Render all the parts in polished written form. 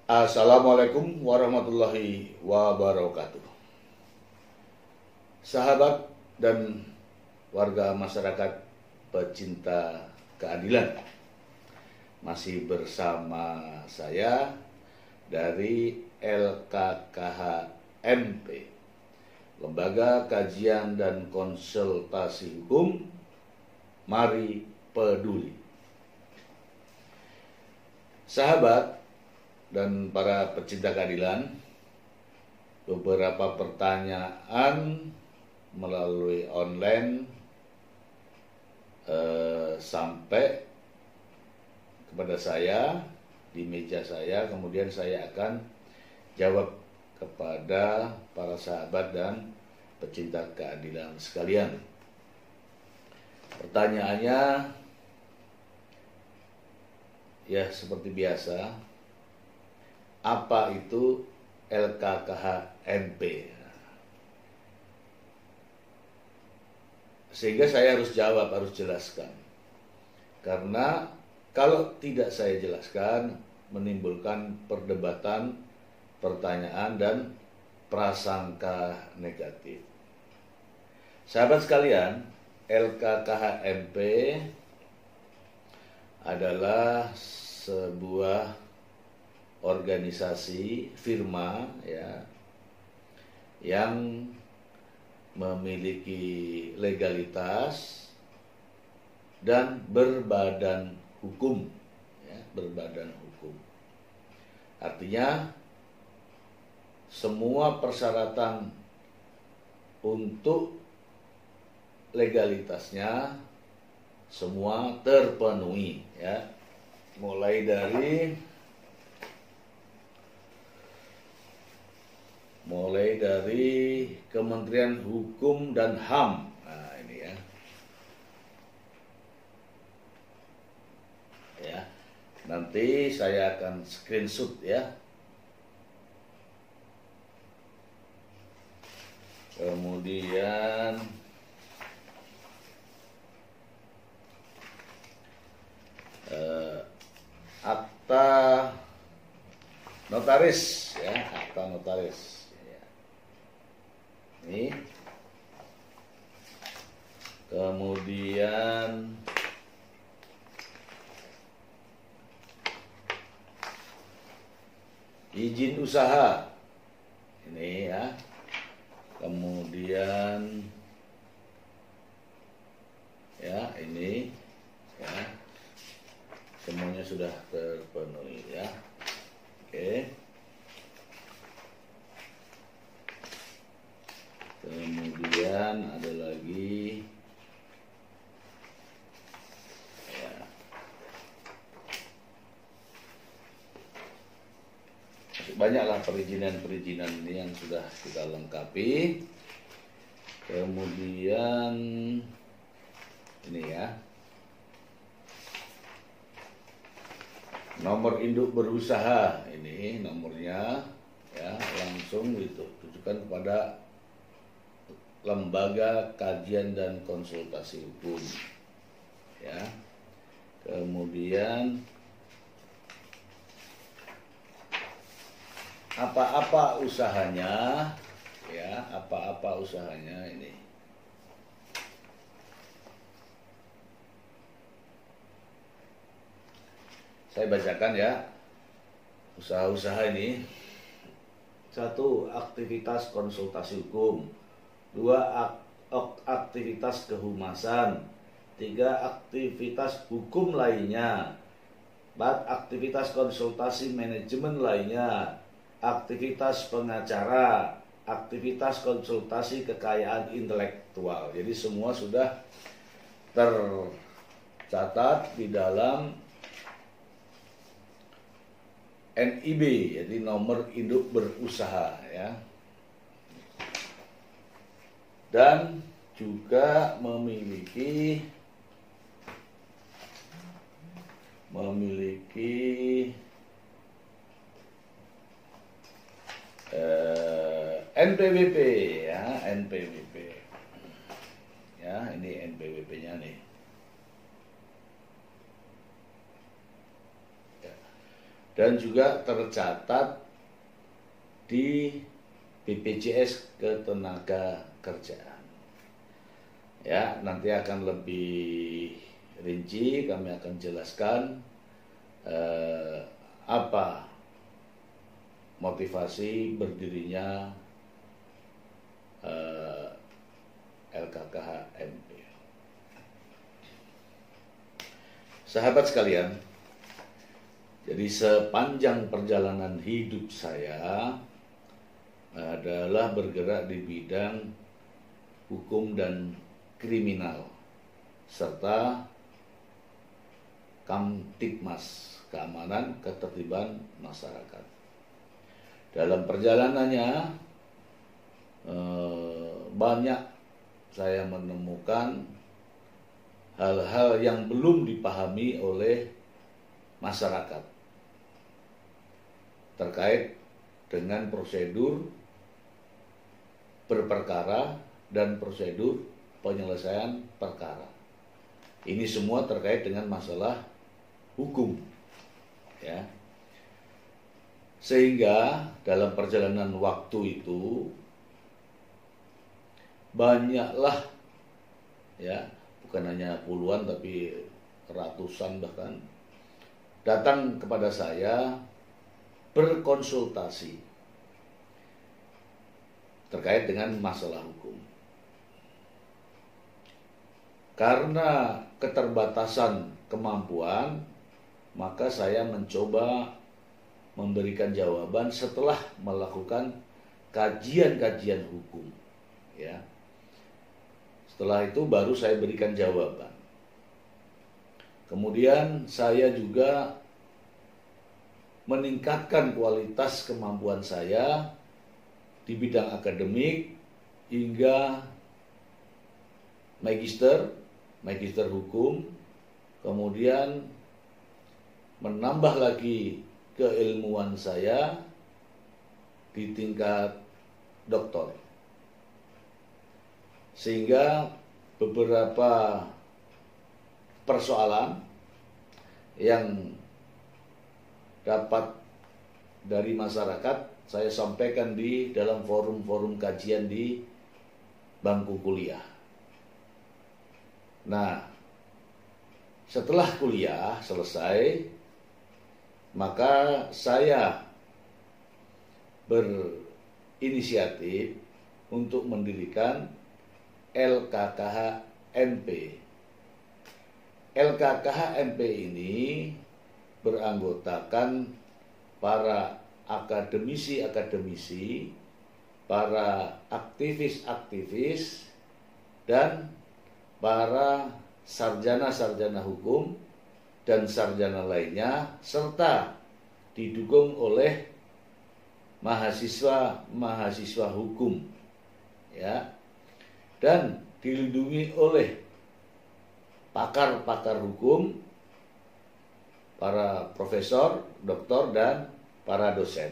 Assalamualaikum warahmatullahi wabarakatuh. Sahabat dan warga masyarakat pecinta keadilan, masih bersama saya dari LKKH MP, Lembaga Kajian dan Konsultasi Hukum. Mari peduli. Sahabat dan para pecinta keadilan, beberapa pertanyaan melalui online sampai kepada saya di meja saya, kemudian saya akan jawab kepada para sahabat dan pecinta keadilan sekalian. Pertanyaannya ya seperti biasa, apa itu LKKH MP? Sehingga saya harus jawab, harus jelaskan. Karena kalau tidak saya jelaskan, menimbulkan perdebatan, pertanyaan, dan prasangka negatif. Sahabat sekalian, LKKH MP adalah sebuah organisasi firma ya yang memiliki legalitas dan berbadan hukum ya, berbadan hukum. Artinya semua persyaratan untuk legalitasnya semua terpenuhi ya, mulai dari Kementerian Hukum dan HAM. Nah, ini ya. Ya. Nanti saya akan screenshot ya. Kemudian akta notaris ya, akta notaris. Ini. Kemudian izin usaha. Ini ya. Kemudian ya, ini ya. Semuanya sudah terpenuhi ya. Oke. Kemudian ada lagi ya, banyaklah perizinan ini yang sudah kita lengkapi. Kemudian ini ya, nomor induk berusaha, ini nomornya ya, langsung ditujukan kepada Lembaga Kajian dan Konsultasi Hukum ya. Kemudian apa-apa usahanya ya, apa-apa usahanya ini. Saya bacakan ya usaha-usaha ini. 1. Aktivitas konsultasi hukum. 2. Aktivitas kehumasan. 3. Aktivitas hukum lainnya. 4. Aktivitas konsultasi manajemen lainnya. Aktivitas pengacara. Aktivitas konsultasi kekayaan intelektual. Jadi semua sudah tercatat di dalam NIB, jadi nomor induk berusaha ya. Dan juga memiliki NPWP ya, NPWP ya, ini NPWP-nya nih. dan juga tercatat di BPJS Ketenagakerjaan. Ya, nanti akan lebih rinci kami akan jelaskan apa motivasi berdirinya LKKH-MP. Sahabat sekalian, jadi sepanjang perjalanan hidup saya adalah bergerak di bidang hukum dan kriminal serta Kamtibmas, keamanan ketertiban masyarakat. Dalam perjalanannya banyak saya menemukan hal-hal yang belum dipahami oleh masyarakat terkait dengan prosedur berperkara dan prosedur penyelesaian perkara. Ini semua terkait dengan masalah hukum, ya. Sehingga dalam perjalanan waktu itu banyaklah, ya, bukan hanya puluhan tapi ratusan bahkan datang kepada saya berkonsultasi terkait dengan masalah hukum. Karena keterbatasan kemampuan, maka saya mencoba memberikan jawaban setelah melakukan kajian-kajian hukum, ya. Setelah itu baru saya berikan jawaban. Kemudian saya juga meningkatkan kualitas kemampuan saya di bidang akademik hingga magister hukum, kemudian menambah lagi keilmuan saya di tingkat doktor. Sehingga beberapa persoalan yang dapat dari masyarakat saya sampaikan di dalam forum-forum kajian di bangku kuliah. Nah, setelah kuliah selesai, maka saya berinisiatif untuk mendirikan LKKH-MP. LKKH-MP ini beranggotakan para akademisi-akademisi, para aktivis-aktivis, dan para sarjana-sarjana hukum dan sarjana lainnya, serta didukung oleh mahasiswa-mahasiswa hukum, ya, dan dilindungi oleh pakar-pakar hukum, para profesor, doktor, dan para dosen.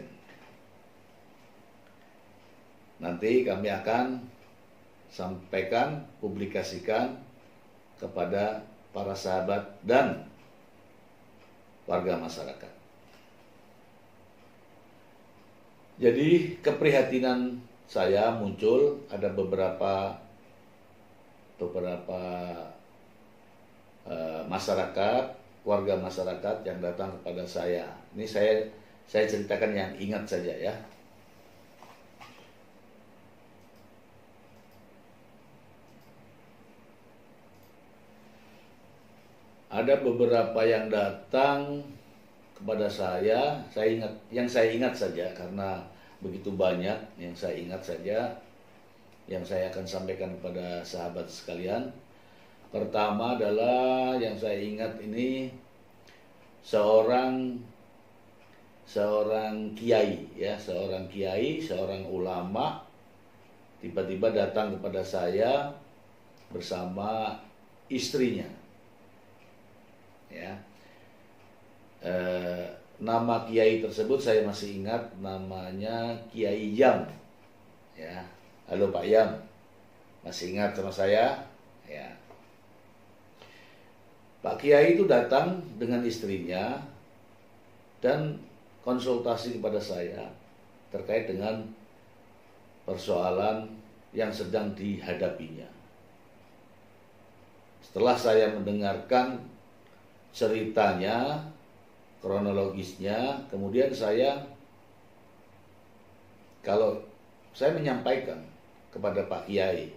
Nanti kami akan sampaikan, publikasikan kepada para sahabat dan warga masyarakat. Jadi keprihatinan saya muncul, ada beberapa masyarakat, warga masyarakat yang datang kepada saya. Ini saya ceritakan yang ingat saja, ya. Ada beberapa yang datang kepada saya ingat, yang saya ingat saja karena begitu banyak yang saya ingat saja, yang saya akan sampaikan kepada sahabat sekalian. Pertama adalah yang saya ingat ini seorang kiai, ya, seorang ulama tiba-tiba datang kepada saya bersama istrinya, ya. Nama kiai tersebut saya masih ingat, namanya Kiai Yam, ya. Halo Pak Yam, masih ingat sama saya, ya. Pak Kiai itu datang dengan istrinya dan konsultasi kepada saya terkait dengan persoalan yang sedang dihadapinya. Setelah saya mendengarkan ceritanya, kronologisnya, kemudian kalau saya menyampaikan kepada Pak Kiai,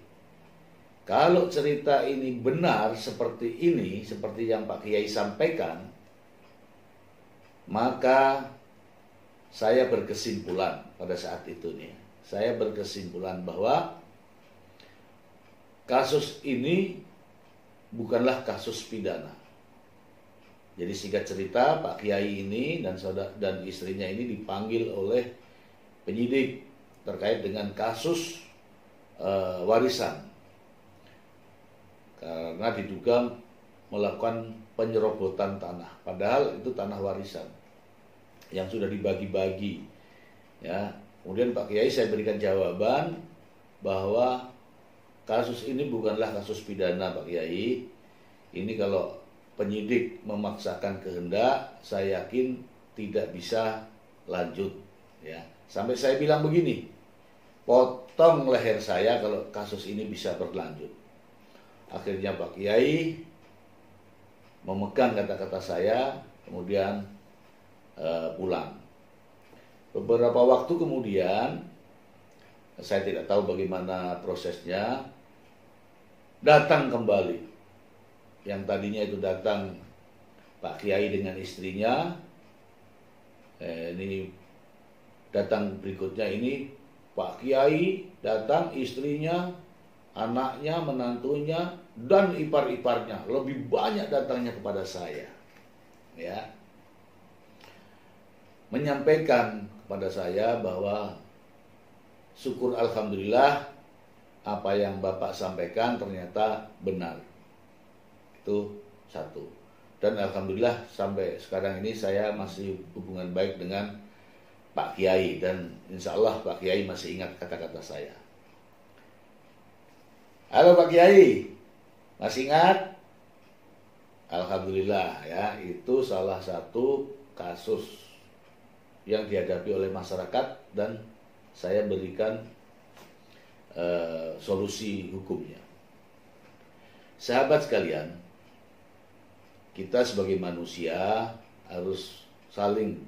kalau cerita ini benar seperti ini, seperti yang Pak Kiai sampaikan, maka saya berkesimpulan pada saat itu nih. Saya berkesimpulan bahwa kasus ini bukanlah kasus pidana. Jadi singkat cerita, Pak Kiai ini dan istrinya ini dipanggil oleh penyidik terkait dengan kasus warisan karena diduga melakukan penyerobotan tanah, padahal itu tanah warisan yang sudah dibagi-bagi. Ya, kemudian Pak Kiai saya berikan jawaban bahwa kasus ini bukanlah kasus pidana, Pak Kiai. Ini kalau penyidik memaksakan kehendak, saya yakin tidak bisa lanjut. Ya, sampai saya bilang begini, potong leher saya kalau kasus ini bisa berlanjut. Akhirnya Pak Kiai memegang kata-kata saya, kemudian pulang. Beberapa waktu kemudian, saya tidak tahu bagaimana prosesnya, datang kembali. Yang tadinya itu datang Pak Kiai dengan istrinya, ini datang berikutnya ini Pak Kiai datang, istrinya, anaknya, menantunya, dan ipar-iparnya. Lebih banyak datangnya kepada saya. Ya, menyampaikan kepada saya bahwa syukur alhamdulillah apa yang Bapak sampaikan ternyata benar. Itu satu. Dan alhamdulillah sampai sekarang ini saya masih hubungan baik dengan Pak Kiai, dan insya Allah Pak Kiai masih ingat kata-kata saya. Halo Pak Kiai, masih ingat? Alhamdulillah ya, itu salah satu kasus yang dihadapi oleh masyarakat dan saya berikan solusi hukumnya. Sahabat sekalian, kita sebagai manusia harus saling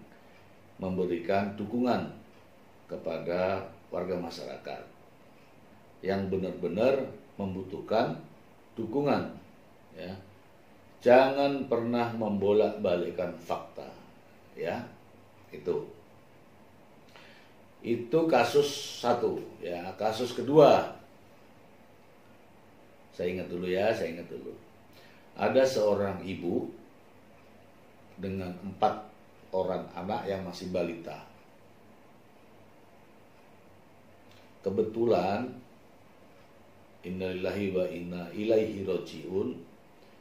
memberikan dukungan kepada warga masyarakat yang benar-benar membutuhkan dukungan. Ya, jangan pernah membolak-balikkan fakta. Ya, itu kasus satu. Ya, kasus kedua, saya ingat dulu. Ada seorang ibu dengan 4 orang anak yang masih balita. Kebetulan, innalillahi wa inna ilaihi rajiun,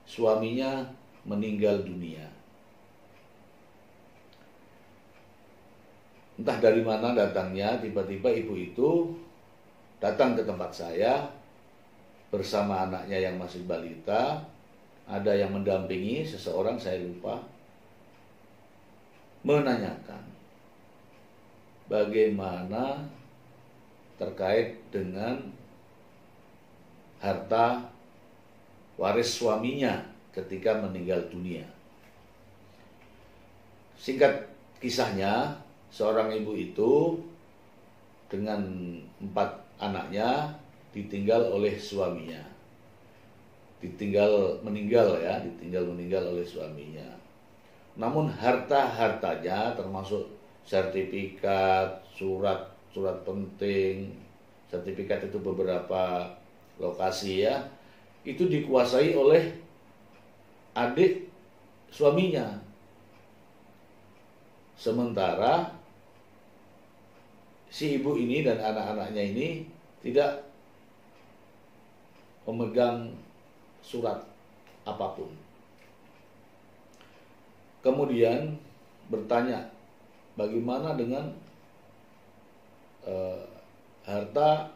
suaminya meninggal dunia. Entah dari mana datangnya, tiba-tiba ibu itu datang ke tempat saya bersama anaknya yang masih balita. Ada yang mendampingi seseorang, saya lupa, menanyakan bagaimana terkait dengan harta waris suaminya ketika meninggal dunia. Singkat kisahnya, seorang ibu itu dengan 4 anaknya ditinggal oleh suaminya. Ditinggal meninggal oleh suaminya. Namun harta-hartanya termasuk sertifikat, surat penting, sertifikat itu beberapa lokasi ya, itu dikuasai oleh adik suaminya. Sementara si ibu ini dan anak-anaknya ini tidak memegang surat apapun. Kemudian bertanya, bagaimana dengan harta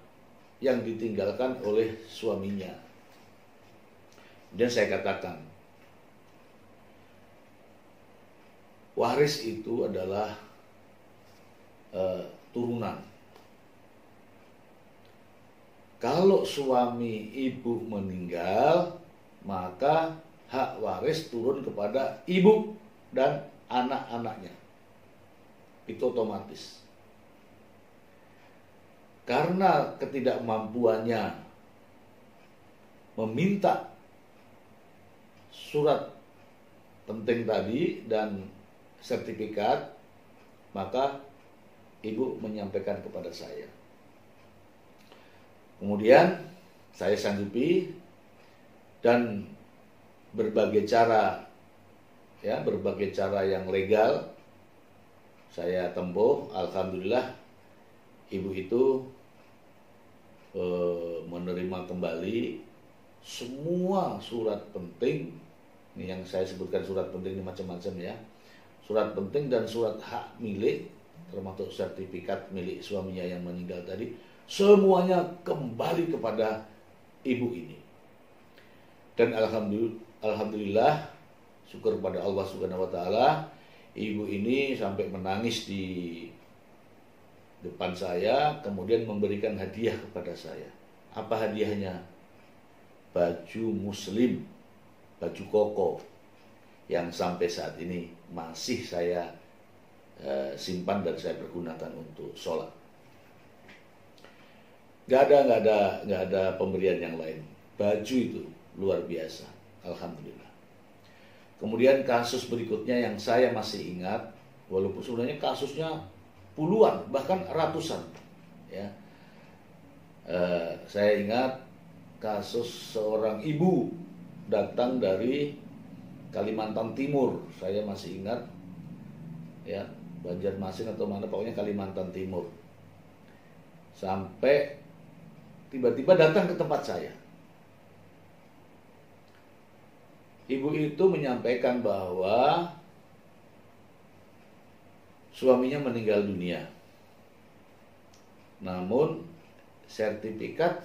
yang ditinggalkan oleh suaminya? Dan saya katakan, waris itu adalah turunan. Kalau suami ibu meninggal, maka hak waris turun kepada ibu dan anak-anaknya. Itu otomatis. Karena ketidakmampuannya meminta surat penting tadi dan sertifikat, maka ibu menyampaikan kepada saya. Kemudian saya sanggupi dan berbagai cara yang legal saya tempuh. Alhamdulillah ibu itu menerima kembali semua surat penting. Ini yang saya sebutkan surat penting ini macam-macam ya. Surat penting dan surat hak milik, termasuk sertifikat milik suaminya yang meninggal tadi, semuanya kembali kepada ibu ini. Dan alhamdulillah, syukur pada Allah Subhanahu wa taala, ibu ini sampai menangis di depan saya, kemudian memberikan hadiah kepada saya. Apa hadiahnya? Baju muslim, baju koko yang sampai saat ini masih saya simpan dan saya pergunakan untuk sholat. Gak ada pemberian yang lain. Baju itu luar biasa, alhamdulillah. Kemudian kasus berikutnya yang saya masih ingat, walaupun sebenarnya kasusnya puluhan bahkan ratusan, ya. Saya ingat kasus seorang ibu datang dari Kalimantan Timur. Saya masih ingat, ya, Banjarmasin atau mana, pokoknya Kalimantan Timur. Sampai tiba-tiba datang ke tempat saya. Ibu itu menyampaikan bahwa suaminya meninggal dunia. Namun sertifikat,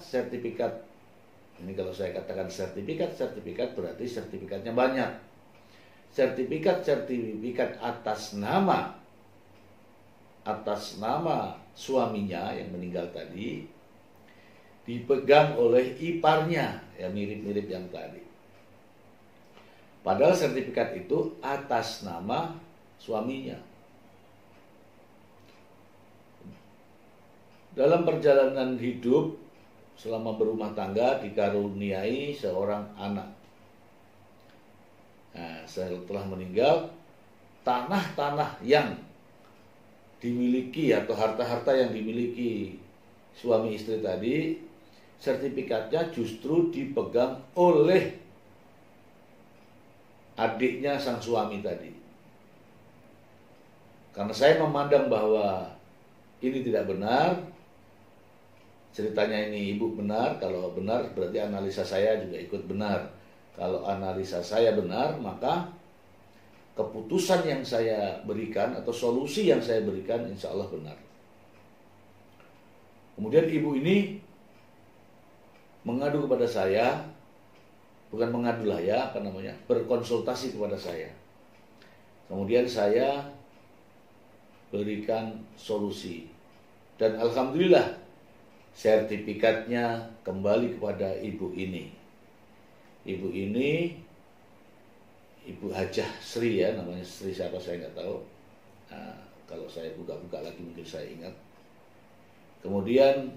ini kalau saya katakan sertifikat berarti sertifikatnya banyak. Sertifikat atas nama suaminya yang meninggal tadi dipegang oleh iparnya, ya mirip-mirip yang tadi. Padahal sertifikat itu atas nama suaminya. Dalam perjalanan hidup selama berumah tangga dikaruniai seorang anak. Nah, setelah meninggal, tanah-tanah yang dimiliki atau harta-harta yang dimiliki suami istri tadi, sertifikatnya justru dipegang oleh adiknya sang suami tadi. Karena saya memandang bahwa ini tidak benar, ceritanya ini ibu benar, kalau benar berarti analisa saya juga ikut benar. Kalau analisa saya benar, maka keputusan yang saya berikan atau solusi yang saya berikan insya Allah benar. Kemudian ibu ini mengadu kepada saya, bukan mengadu lah ya, berkonsultasi kepada saya. Kemudian saya berikan solusi. Dan alhamdulillah sertifikatnya kembali kepada ibu ini. Ibu ini, Ibu Hajah Sri ya, namanya Sri siapa saya nggak tahu. Nah, kalau saya buka-buka lagi mungkin saya ingat. Kemudian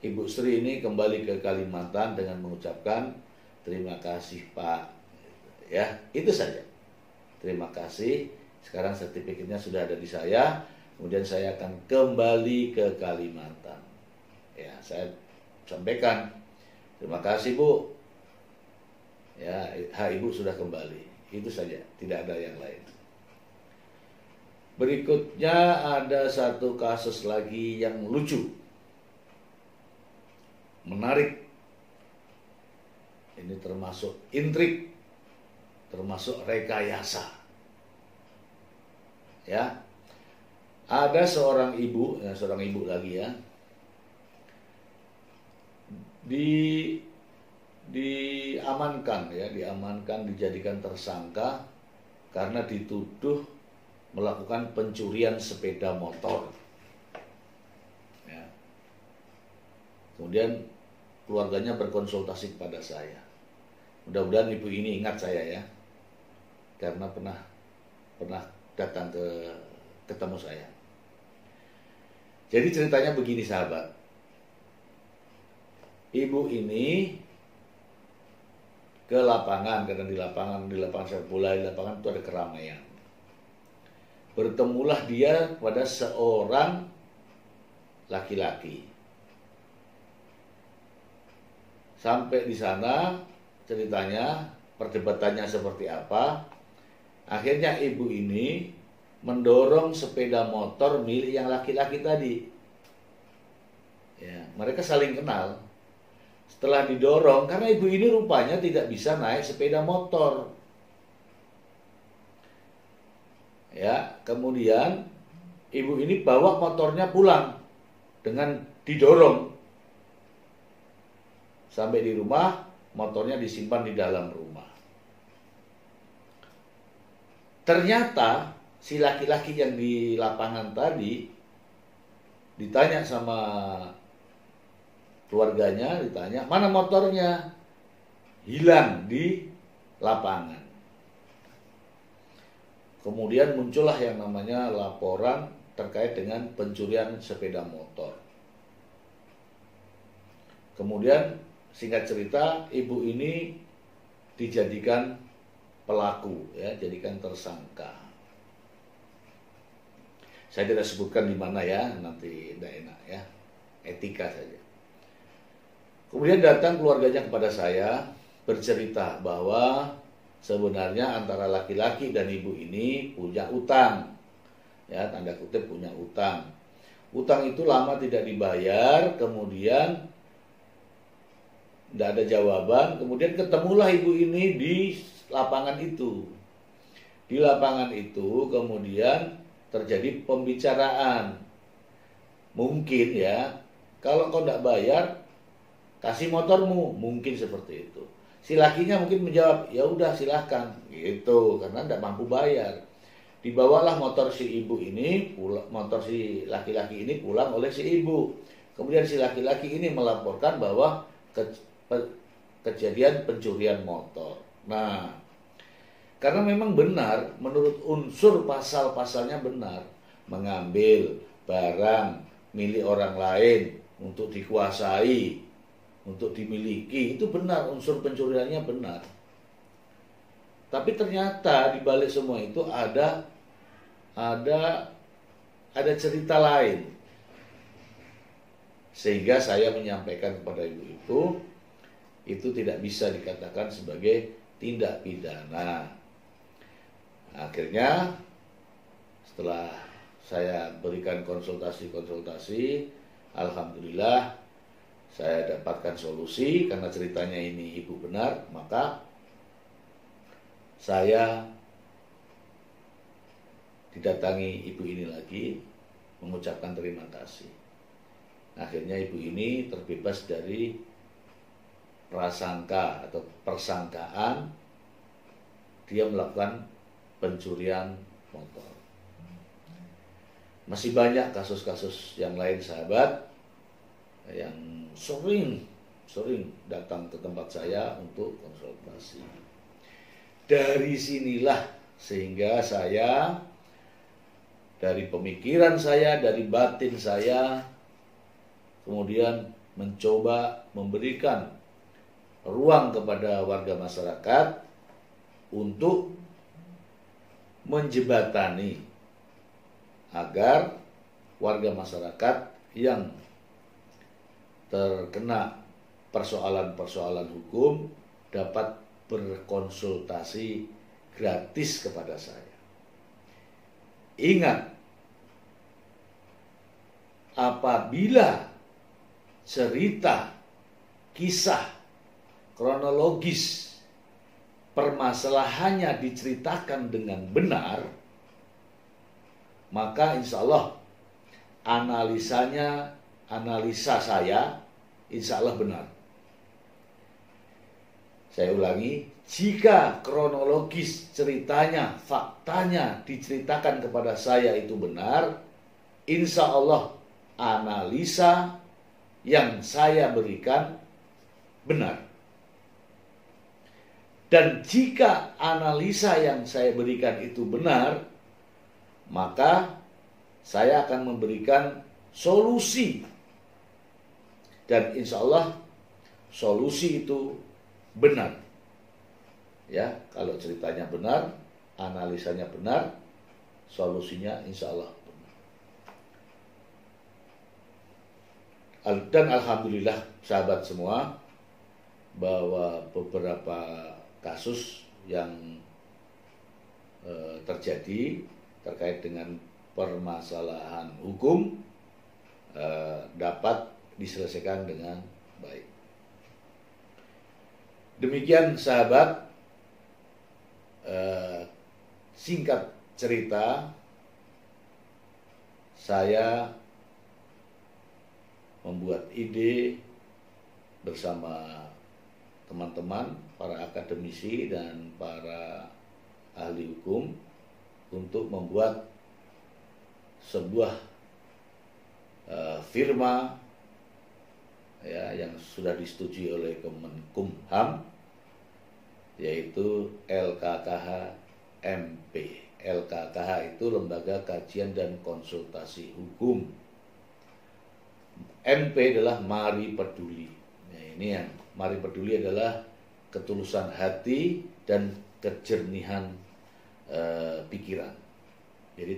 Ibu Sri ini kembali ke Kalimantan dengan mengucapkan terima kasih Pak. Ya, itu saja. Terima kasih. Sekarang sertifikatnya sudah ada di saya. Kemudian saya akan kembali ke Kalimantan. Ya, saya sampaikan terima kasih Bu. Ya, hak Ibu sudah kembali. Itu saja, tidak ada yang lain. Berikutnya ada satu kasus lagi yang lucu, menarik. Ini termasuk intrik, termasuk rekayasa. Ya, ada seorang ibu lagi ya, diamankan, dijadikan tersangka karena dituduh melakukan pencurian sepeda motor. Kemudian keluarganya berkonsultasi kepada saya. Mudah-mudahan ibu ini ingat saya ya, karena pernah datang ketemu saya. Jadi ceritanya begini sahabat. Ibu ini ke lapangan, karena di lapangan sepak bola, di lapangan itu ada keramaian. Bertemulah dia pada seorang laki-laki. Sampai di sana ceritanya, perdebatannya seperti apa. Akhirnya ibu ini mendorong sepeda motor milik yang laki-laki tadi. Ya, mereka saling kenal. Setelah didorong, karena ibu ini rupanya tidak bisa naik sepeda motor. Ya, kemudian ibu ini bawa motornya pulang dengan didorong. Sampai di rumah, motornya disimpan di dalam rumah. Ternyata si laki-laki yang di lapangan tadi ditanya sama keluarganya, ditanya, mana motornya? Hilang di lapangan. Kemudian muncullah yang namanya laporan terkait dengan pencurian sepeda motor. Kemudian singkat cerita, ibu ini dijadikan pelaku, ya, jadikan tersangka. Saya tidak sebutkan di mana ya, nanti tidak enak ya, etika saja. Kemudian datang keluarganya kepada saya bercerita bahwa sebenarnya antara laki-laki dan ibu ini punya utang, ya, tanda kutip punya utang. Utang itu lama tidak dibayar, kemudian tidak ada jawaban, kemudian ketemulah ibu ini di lapangan itu. Di lapangan itu kemudian terjadi pembicaraan. Mungkin ya, kalau kau tidak bayar, kasih motormu, mungkin seperti itu. Si lakinya mungkin menjawab, ya udah silahkan, gitu, karena tidak mampu bayar. Dibawalah motor si ibu ini, motor si laki-laki ini pulang oleh si ibu. Kemudian si laki-laki ini melaporkan bahwa kejadian pencurian motor. Nah, karena memang benar, menurut unsur pasal-pasalnya benar, mengambil barang milik orang lain untuk dikuasai, untuk dimiliki, itu benar, unsur pencuriannya benar. Tapi ternyata di balik semua itu ada cerita lain. Sehingga saya menyampaikan kepada ibu itu tidak bisa dikatakan sebagai tindak pidana. Akhirnya setelah saya berikan konsultasi, alhamdulillah saya dapatkan solusi. Karena ceritanya ini ibu benar, maka saya didatangi ibu ini lagi, mengucapkan terima kasih. Akhirnya ibu ini terbebas dari prasangka atau persangkaan dia melakukan pencurian motor. Masih banyak kasus-kasus yang lain sahabat yang sering datang ke tempat saya untuk konsultasi. Dari sinilah sehingga saya, dari pemikiran saya, dari batin saya, kemudian mencoba memberikan ruang kepada warga masyarakat untuk menjembatani agar warga masyarakat yang terkena persoalan-persoalan hukum dapat berkonsultasi gratis kepada saya. Ingat, apabila cerita, kisah, kronologis permasalahannya diceritakan dengan benar, maka insya Allah analisa saya insya Allah benar. Saya ulangi, jika kronologis ceritanya, faktanya diceritakan kepada saya itu benar, insya Allah analisa yang saya berikan benar. Dan jika analisa yang saya berikan itu benar, maka saya akan memberikan solusi. Dan insya Allah solusi itu benar. Ya, kalau ceritanya benar, analisanya benar, solusinya insya Allah benar. Dan alhamdulillah sahabat semua, bahwa beberapa kasus yang terjadi terkait dengan permasalahan hukum dapat diselesaikan dengan baik. Demikian sahabat, singkat cerita, saya membuat ide bersama teman-teman, para akademisi dan para ahli hukum untuk membuat sebuah firma ya, yang sudah disetujui oleh Kemenkumham, yaitu LKKH MP. LKKH itu Lembaga Kajian dan Konsultasi Hukum. MP adalah Mari Peduli. Nah, ini yang Mari Peduli adalah ketulusan hati dan kejernihan pikiran. Jadi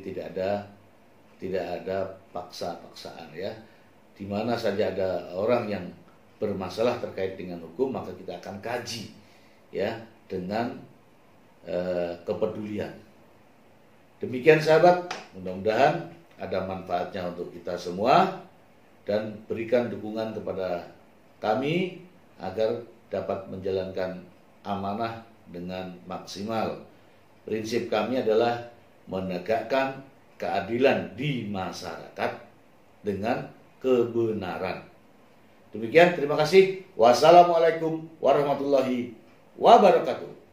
tidak ada paksa-paksaan ya. Di mana saja ada orang yang bermasalah terkait dengan hukum, maka kita akan kaji ya dengan kepedulian. Demikian sahabat, mudah-mudahan ada manfaatnya untuk kita semua, dan berikan dukungan kepada kami agar dapat menjalankan amanah dengan maksimal. Prinsip kami adalah menegakkan keadilan di masyarakat dengan kebenaran. Demikian, terima kasih. Wassalamualaikum warahmatullahi wabarakatuh.